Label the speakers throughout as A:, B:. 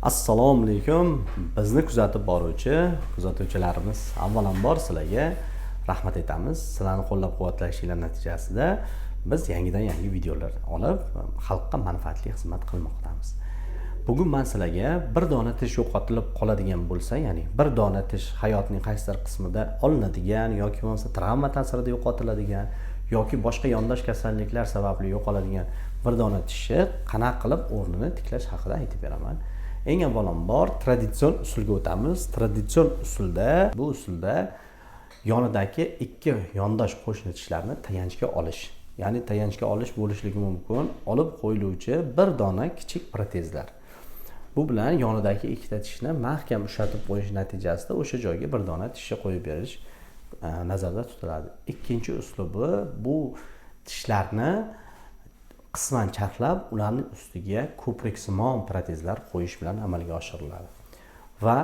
A: Assalomu alaykum. Bizni kuzatib boruvchi kuzatuvchilarimiz avvalambor sizlarga rahmat aytamiz. Sizlarning qo'llab-quvvatlashinglar natijasida biz yangidan yangi videolar olib, xalqqa manfaatli xizmat qilmoqdamiz. Bugun men sizlarga bir dona tish yo'qotilib qoladigan bo'lsa, ya'ni bir dona tish hayotning qaysidir qismida olinadigan yoki bo'lmasa travma ta'sirida yo'qotiladigan yoki boshqa yondosh kasalliklar sababli yo'qoladigan bir dona tishni qanaqa qilib o'rnini tiklash haqida aytib beraman. Eng avvalambor traditsion usulga o'tamiz. Traditsion usulda, bu usulda yonidagi ikki yondosh qo'shni tishlarni tayanchga olish, ya'ni tayanchga olish bo'lishligi mumkin olib qo'yiluvchi bir dona kichik protezlar. Bu bilan yonidagi ikkita tishni mahkam ushatib qo'yish natijasida o'sha joyga bir dona tishni qo'yib berish nazarda tutiladi. Ikkinchi uslubi bu tishlarni qisman charxlab, ularning ustiga ko'priksimon protezlar qo'yish bilan amalga oshiriladi. Va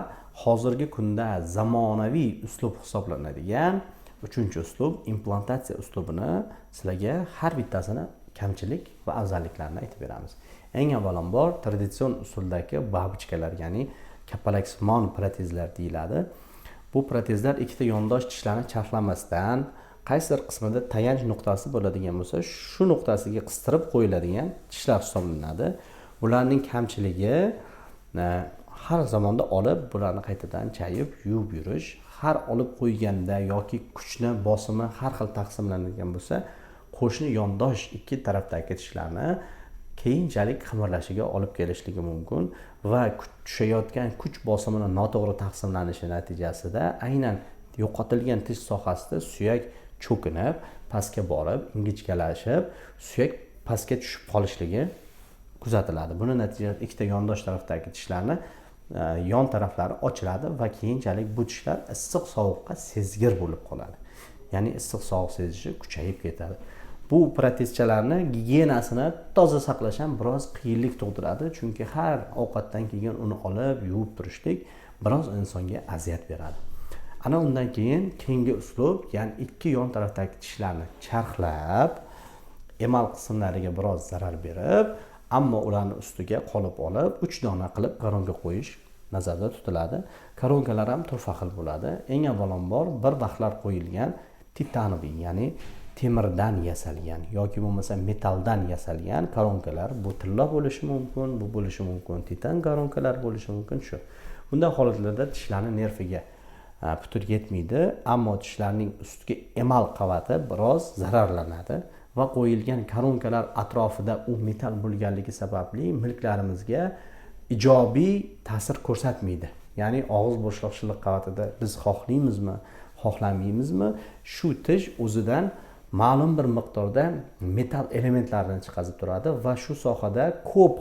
A: hozirgi kunda zamonaviy uslub hisoblanadigan uchinchi uslub implantatsiya uslubini sizlarga har bittasini kamchilik va afzalliklarini aytib beramiz. Eng avvalambor traditsion usuldagi babichkalar, ya'ni kapalaksimon protezlar deyiladi. Bu protezlar ikkita yondosh tishlarni charxlamasdan qaysidir qismida tayanch nuqtasi bo'ladigan bo'lsa, shu nuqtasiga qistirib qo'yiladigan tishlar hisoblanadi. Ularning kamchiligi har zamonda olib, bularni qaytadan chayib, yuvib yurish, har olib qo'yganda yoki kuchni bosimi har xil taqsimlanadigan bo'lsa, qo'shni yondosh ikki tarafdagi tishlarni keyinchalik qimirlashiga olib kelishligi mumkin va tushayotgan kuch bosimini noto'g'ri taqsimlanishi natijasida aynan yo'qotilgan tish sohasida suyak cho'kinib, pastga borib, ingichkalashib, suyak pastga tushib qolishligi kuzatiladi. Buni natijasida ikkita yondosh tarafdagi tishlarni yon taraflari ochiladi va keyinchalik bu tishlar issiq-sovuqqa sezgir bo'lib qoladi. Ya'ni issiq-sovuq sezishi kuchayib ketadi. Bu protezchalarni gigiyenasini toza saqlash ham biroz qiyinlik tug'diradi, chunki har ovqatdan keyin uni olib, yuvib turishlik biroz insonga aziyat beradi. Ana undan keyingi uslub, ya'ni ikki yon tarafdagi tishlarni charxlab, emal qismlariga biroz zarar berib, ammo ularni ustiga qolip olib, 3 dona qilib koronka qo'yish nazarda tutiladi. Koronkalar ham turfa xil bo'ladi. Eng avvalambor bir vaqtlar qo'yilgan titanoviy, ya'ni temirdan yasalgan yoki bo'lmasa metalldan yasalgan koronkalar, bu tilla bo'lishi mumkin, bu bo'lishi mumkin, titan koronkalar bo'lishi mumkin shu. Bunday holatlarda tishlarning nerviga putur yetmaydi, ammo tishlarning ustiga emal qavati biroz zararlanadi va qo'yilgan koronkalar atrofida u metall bo'lganligi sababli milklarimizga ijobiy ta'sir ko'rsatmaydi. Ya'ni og'iz bo'shliqchilik qavatida biz xohlaymizmi, xohlamaymizmi, shu tish o'zidan ma'lum bir miqdorda metall elementlarini chiqarib turadi va shu sohada ko'p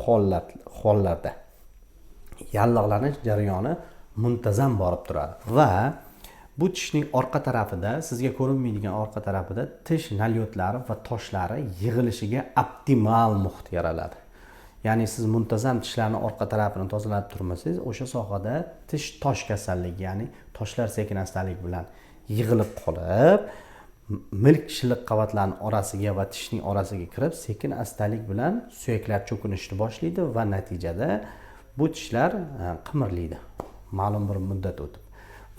A: hollarda yallig'lanish jarayoni muntazam borib turadi va bu tishning orqa tarafida, sizga ko'rinmaydigan orqa tarafida tish nalyotlari va toshlari yig'ilishiga optimal muhit yaraladi. Ya'ni siz muntazam tishlarning orqa tarafini tozalab turmasangiz, o'sha sohada tish tosh kasalligi, ya'ni toshlar sekin-astalik bilan yig'ilib qolib, milk shilliq qavatlarning orasiga va tishning orasiga kirib, sekin-astalik bilan suyaklar cho'kinishni boshlaydi va natijada bu tishlar qimirlaydi ma'lum bir muddat o'tib.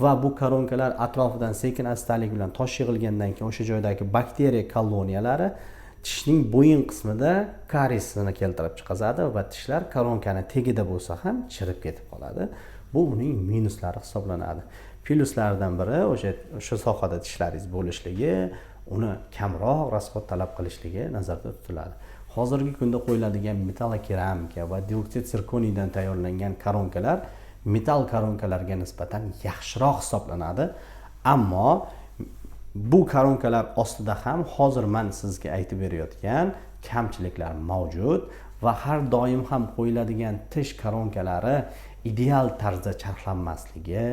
A: Va bu koronkalar atrofidan sekin-astalik bilan tosh yig'ilgandan keyin o'sha joydagi bakteriya koloniyalari tishning bo'yin qismida kariesni keltirib chiqazadi va tishlar koronkani tagida bo'lsa ham chirib ketib qoladi. Bu uning minuslari hisoblanadi. Plyuslaridan biri o'sha sohada tishlaringiz bo'lishligi, uni kamroq rasxod talab qilishligi nazarda tutiladi. Hozirgi kunda qo'yiladigan metall-keramika va dioksid sirkoniydan tayyorlangan koronkalar metall koronkalarga nisbatan yaxshiroq hisoblanadi, ammo bu koronkalar ostida ham hozir men sizga aytib berayotgan kamchiliklar mavjud va har doim ham qo'yiladigan tish koronkalari ideal tarzda charxlanmasligi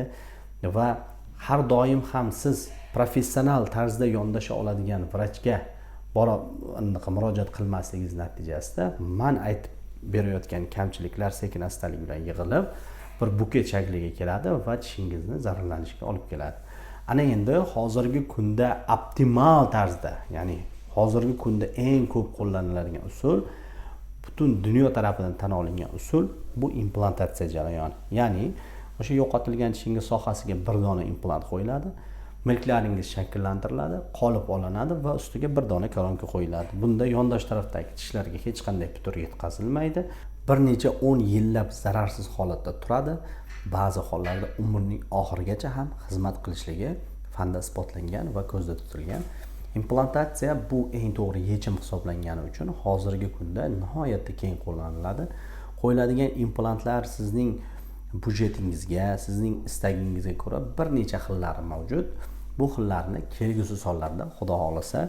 A: va har doim ham siz professional tarzda yondasha oladigan vrachga murojaat qilmasligingiz natijasida men aytib berayotgan kamchiliklar sekin-astalik bilan yig'ilib bir buket shakliga keladi va tishingizni zararlanishiga olib keladi. Ana endi hozirgi kunda optimal tarzda, ya'ni hozirgi kunda eng ko'p qo'llaniladigan usul butun dunyo tarafidan tan olingan usul bu implantatsiya jarayoni. Ya'ni o'sha yo'qotilgan tishingiz sohasiga bir dona implant qo'yiladi. Milklaringiz shakllantiriladi, qolip olinadi va ustiga bir dona koronka qo'yiladi. Bunda yondosh tarafdagi tishlarga hech qanday putur yetkazilmaydi. Bir necha 10 yillab zararsiz holatda turadi. Ba'zi hollarda umrning oxirigacha ham xizmat qilishligi fanda isbotlangan va ko'zda tutilgan. Implantatsiya bu eng to'g'ri yechim hisoblangani uchun hozirgi kunda nihoyatda keng qo'llaniladi. Qo'yiladigan implantlar sizning budjetingizga, sizning istagingizga ko'ra bir necha xillari mavjud. Bu xillarni kelgusi sonlarda Xudo xolasa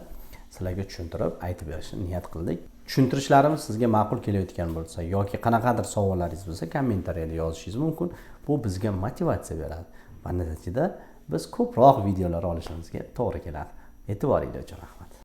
A: sizlarga tushuntirib aytib berishni niyat qildik. Tushuntirishlarimiz sizga ma'qul kelayotgan bo'lsa yoki qanaqadir savollaringiz bo'lsa, kommentariyada yozishingiz mumkin. Bu bizga motivatsiya beradi va natijada biz ko'proq videolar olishimizga to'g'ri keladi. E'tiboringiz uchun rahmat.